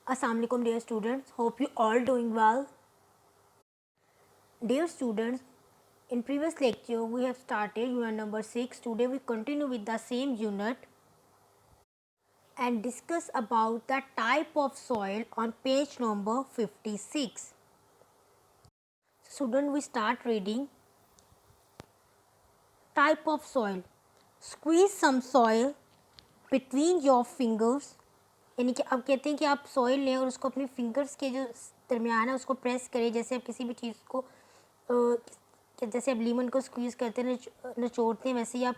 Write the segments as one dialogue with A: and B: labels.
A: Assalamu alaikum dear students, hope you all doing well. Dear students, in previous lecture we have started unit number 6. Today we continue with the same unit and discuss about the type of soil on page number 56. Student, we start reading. Type of soil. Squeeze some soil between your fingers. यानी कि आप कहते हैं कि आप soil लें और उसको अपने फिंगर्स के जो दरमियान है उसको प्रेस करें, जैसे आप किसी भी चीज़ को जैसे आप लीमन को स्क्वीज़ करते हैं, निचोड़ते हैं, वैसे ही आप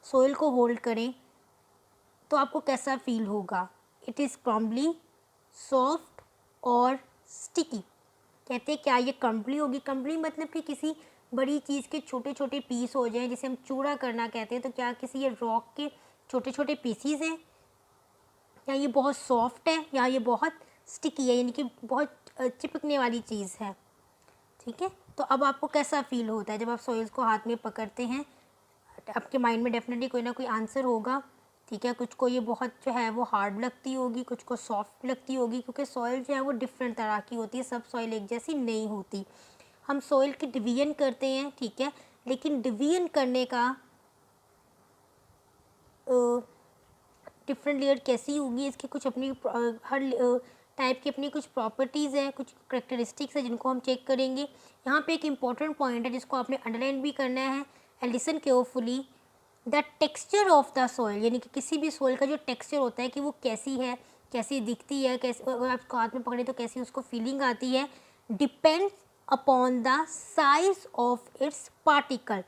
A: सॉइल को होल्ड करें तो आपको कैसा फील होगा. इट इज़ क्रम्बली, सॉफ्ट और स्टिकी. कहते हैं क्या ये क्रम्बली होगी. क्रम्बली मतलब कि किसी बड़ी चीज़ के छोटे छोटे पीस हो जाएं, जिसे हम चूड़ा करना कहते हैं. तो क्या किसी ये रॉक के छोटे छोटे पीसीज हैं, या ये बहुत सॉफ्ट है, या ये बहुत स्टिकी है, यानी कि बहुत चिपकने वाली चीज़ है. ठीक है, तो अब आपको कैसा फील होता है जब आप सॉइल्स को हाथ में पकड़ते हैं. आपके माइंड में डेफिनेटली कोई ना कोई आंसर होगा. ठीक है, कुछ को ये बहुत जो है वो हार्ड लगती होगी, कुछ को सॉफ्ट लगती होगी, क्योंकि सॉइल जो है वो डिफरेंट तरह की होती है. सब सॉइल एक जैसी नहीं होती. हम सॉइल की डिवीजन करते हैं, ठीक है, लेकिन डिवीजन करने का डिफरेंट लेयर कैसी होगी, इसकी कुछ अपनी हर टाइप की अपनी कुछ प्रॉपर्टीज़ हैं, कुछ करेक्टरिस्टिक्स है जिनको हम चेक करेंगे. यहाँ पे एक इम्पॉर्टेंट पॉइंट है जिसको आपने अंडरलाइन भी करना है. And listen carefully. The texture of the soil, यानी कि किसी भी सॉइल का जो टेक्सचर होता है कि वो कैसी है, कैसी दिखती है, कैसे अगर आप उसको हाथ में पकड़े तो कैसी उसको फीलिंग आती है, depends upon the size of its particle.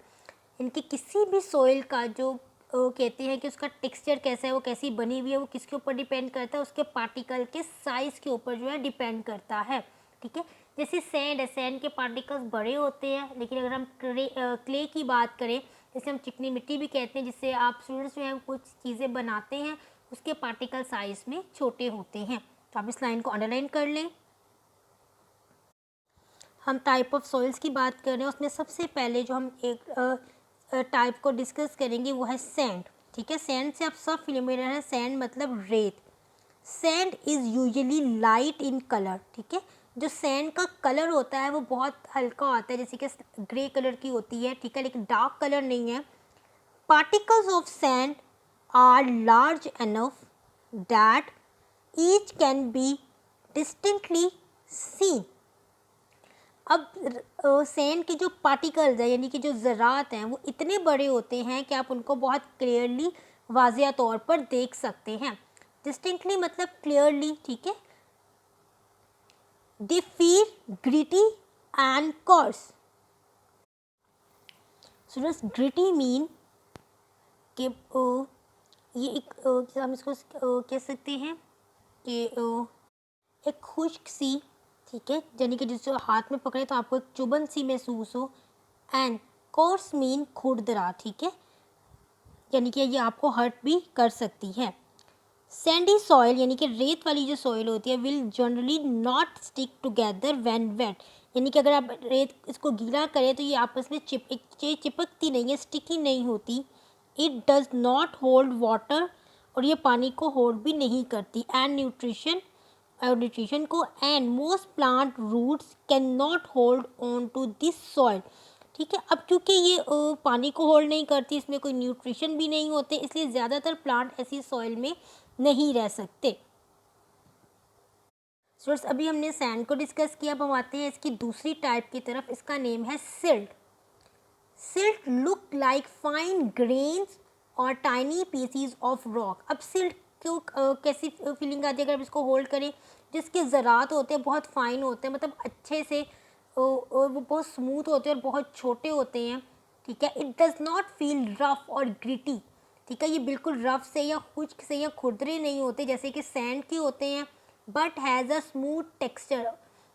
A: इनकी किसी भी सॉइल का जो कहते हैं कि उसका टेक्सचर कैसा है, वो कैसी बनी हुई है, वो किसके ऊपर डिपेंड करता है, उसके पार्टिकल के साइज़ के ऊपर जो है डिपेंड करता है. ठीक है, जैसे सैंड है, सैंड के पार्टिकल्स बड़े होते हैं, लेकिन अगर हम क्ले की बात करें, जैसे हम चिकनी मिट्टी भी कहते हैं, जिससे आप स्टूडेंट्स जो हैं कुछ चीज़ें बनाते हैं, उसके पार्टिकल साइज़ में छोटे होते हैं. तो आप इस लाइन को अंडरलाइन कर लें. हम टाइप ऑफ सॉइल्स की बात कर रहे हैं, उसमें सबसे पहले जो हम एक टाइप को डिस्कस करेंगे वो है सैंड. ठीक है, सैंड से आप सब फेमिलियर हैं. सैंड मतलब रेत. Sand is usually light in colour. ठीक है, जो सैंड का कलर होता है वो बहुत हल्का होता है, जैसे कि ग्रे कलर की होती है. ठीक है, लेकिन डार्क कलर नहीं है. Particles of sand are large enough that each can be distinctly seen. अब सैंड के जो पार्टिकल्स हैं, यानी कि जो ज़रात हैं, वो इतने बड़े होते हैं कि आप उनको बहुत क्लियरली वाज़िया तौर पर देख सकते हैं. डिस्टिंक्टली मतलब क्लियरली. ठीक है, they feel gritty and course. So just gritty mean कि ये एक हम इसको कह सकते हैं कि एक खुश्क सी, ठीक है, यानी कि जिसको हाथ में पकड़े तो आपको एक चुभन सी महसूस हो. एंड कोर्स मीन खुरदरा. ठीक है, यानी कि ये आपको हर्ट भी कर सकती है. सैंडी सॉइल यानी कि रेत वाली जो सॉइल होती है will generally not stick together when wet. यानी कि अगर आप रेत इसको गीला करें तो ये आपस में चिपकती नहीं है, स्टिकी नहीं होती. It does not hold water, और ये पानी को होल्ड भी नहीं करती. एंड न्यूट्रिशन को. And most plant roots can not hold on to this soil. ठीक है, अब क्योंकि ये पानी को होल्ड नहीं करती, इसमें कोई न्यूट्रिशन भी नहीं होते, इसलिए ज़्यादातर प्लांट ऐसी सॉइल में नहीं रह सकते. स्टूडेंट्स, अभी हमने सैंड को डिस्कस किया. अब हम आते हैं इसकी दूसरी टाइप की तरफ. इसका नेम है silt. Silt look like fine grains और टाइनी पीसीज ऑफ रॉक. अब सिल्ट को कैसी फीलिंग आती है अगर आप इसको होल्ड करें. जिसके ज़रात होते हैं बहुत फाइन होते हैं, मतलब अच्छे से वो बहुत स्मूथ होते हैं और बहुत छोटे होते हैं. ठीक है, it does not feel rough और ग्रिटी. ठीक है, ये बिल्कुल रफ से या खुश्क से या खुरदरे नहीं होते जैसे कि सैंड के होते हैं, but has a smooth texture.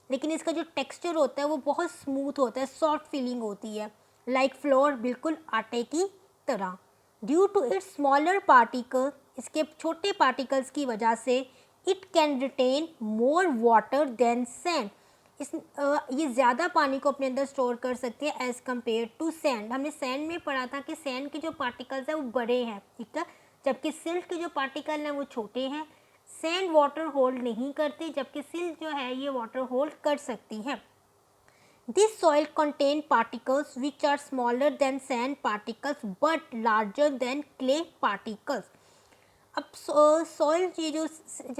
A: लेकिन इसका जो टेक्सचर होता है वो बहुत स्मूथ होता है, सॉफ्ट फीलिंग होती है, लाइक फ्लोर, बिल्कुल आटे की तरह. Due to its smaller particle, इसके छोटे पार्टिकल्स की वजह से, it can retain more water than sand. ये ज़्यादा पानी को अपने अंदर स्टोर कर सकती है एज़ कम्पेयर टू सैंड. हमने सैंड में पढ़ा था कि सैंड के जो पार्टिकल्स हैं वो बड़े हैं. ठीक है, जबकि सिल्ट के जो पार्टिकल हैं वो छोटे हैं. सैंड वाटर होल्ड नहीं करते, जबकि सिल्ट जो है ये वाटर होल्ड कर सकती है। This soil contain particles which are smaller than sand particles but larger than clay particles. अब सॉइल ये जो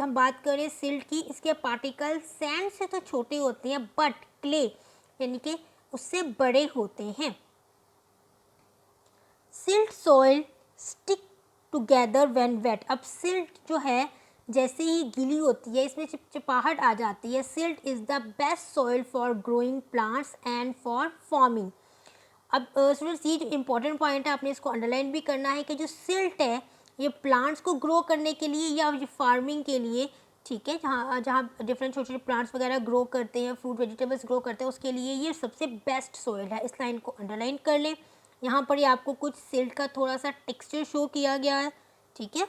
A: हम बात करें सिल्ट की, इसके पार्टिकल सैंड से तो छोटे होते हैं बट क्ले यानी कि उससे बड़े होते हैं। Silt soil stick together when wet. अब सिल्ट जो है जैसे ही गीली होती है इसमें चिपचिपाहट आ जाती है। Silt is the best soil for growing plants and for farming. अब स्टूडेंट्स ये जो इम्पोर्टेंट पॉइंट है आपने इसको अंडरलाइन भी करना है कि जो सिल्ट है ये प्लांट्स को ग्रो करने के लिए या ये फार्मिंग के लिए, ठीक है, जहाँ जहाँ डिफरेंट छोटे छोटे प्लांट्स वगैरह ग्रो करते हैं, फ्रूट वेजिटेबल्स ग्रो करते हैं, उसके लिए ये सबसे बेस्ट सॉइल है। इस लाइन को अंडरलाइन कर लें। यहाँ पर ये आपको कुछ सिल्ट का थोड़ा सा टेक्सचर शो किया गया है, ठीक है।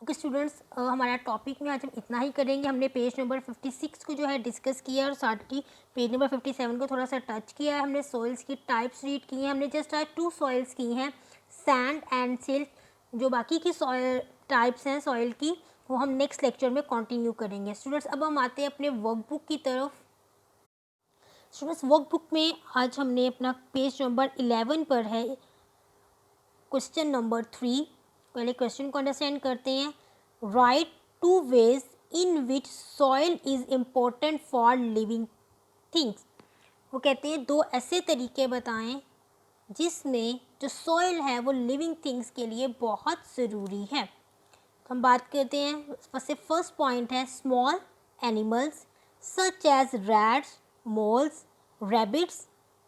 A: ओके स्टूडेंट्स, हमारा टॉपिक में आज हम इतना ही करेंगे। हमने पेज नंबर 56 को जो है डिस्कस किया और साथ ही पेज नंबर 57 को थोड़ा सा टच किया है। हमने सॉइल्स की टाइप्स रीड की हैं। हमने जस्ट आज 2 सॉइल्स की हैं, सैंड एंड सिल्ट। जो बाकी की सॉइल टाइप्स हैं सॉइल की वो हम नेक्स्ट लेक्चर में कंटिन्यू करेंगे। स्टूडेंट्स अब हम आते हैं अपने वर्कबुक की तरफ। स्टूडेंट्स वर्कबुक में आज हमने अपना पेज नंबर 11 पर है क्वेश्चन नंबर 3। पहले क्वेश्चन को अंडरस्टैंड करते हैं। Right 2 ways in which soil is important for living things. वो कहते हैं 2 ऐसे तरीके बताएं जिसमें जो सॉइल है वो लिविंग थिंग्स के लिए बहुत ज़रूरी है। तो हम बात करते हैं, फर्स्ट पॉइंट है small animals such as rats, moles, rabbits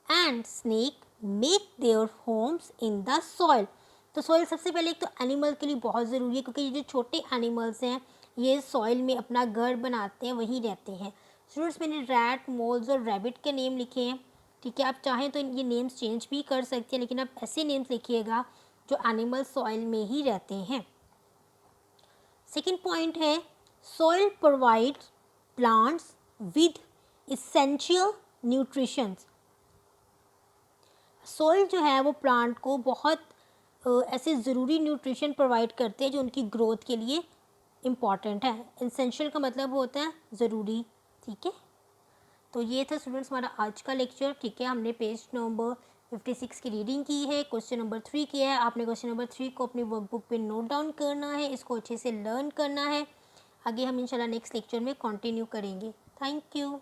A: and snake make their homes in the soil. तो सॉइल सबसे पहले एक तो एनिमल के लिए बहुत ज़रूरी है, क्योंकि ये जो छोटे एनिमल्स हैं ये सॉइल में अपना घर बनाते हैं, वहीं रहते हैं। स्टूडेंट्स मैंने रैट, मोल्स और रैबिट के नेम लिखे हैं, ठीक है। आप चाहें तो ये नेम्स चेंज भी कर सकते हैं, लेकिन आप ऐसे नेम्स लिखिएगा जो एनिमल सॉइल में ही रहते हैं। सेकेंड पॉइंट है soil provides plants with essential nutritions. Soil जो है वो प्लांट को बहुत ऐसे ज़रूरी न्यूट्रिशन प्रोवाइड करते हैं जो उनकी ग्रोथ के लिए इम्पॉर्टेंट है। इसेंशियल का मतलब होता है ज़रूरी, ठीक है। तो ये था स्टूडेंट्स हमारा आज का लेक्चर, ठीक है। हमने पेज नंबर 56 की रीडिंग की है, क्वेश्चन नंबर 3 किया है। आपने क्वेश्चन नंबर 3 को अपनी वर्कबुक पे नोट डाउन करना है, इसको अच्छे से लर्न करना है। आगे हम इंशाल्लाह नेक्स्ट लेक्चर में कंटिन्यू करेंगे। Thank you.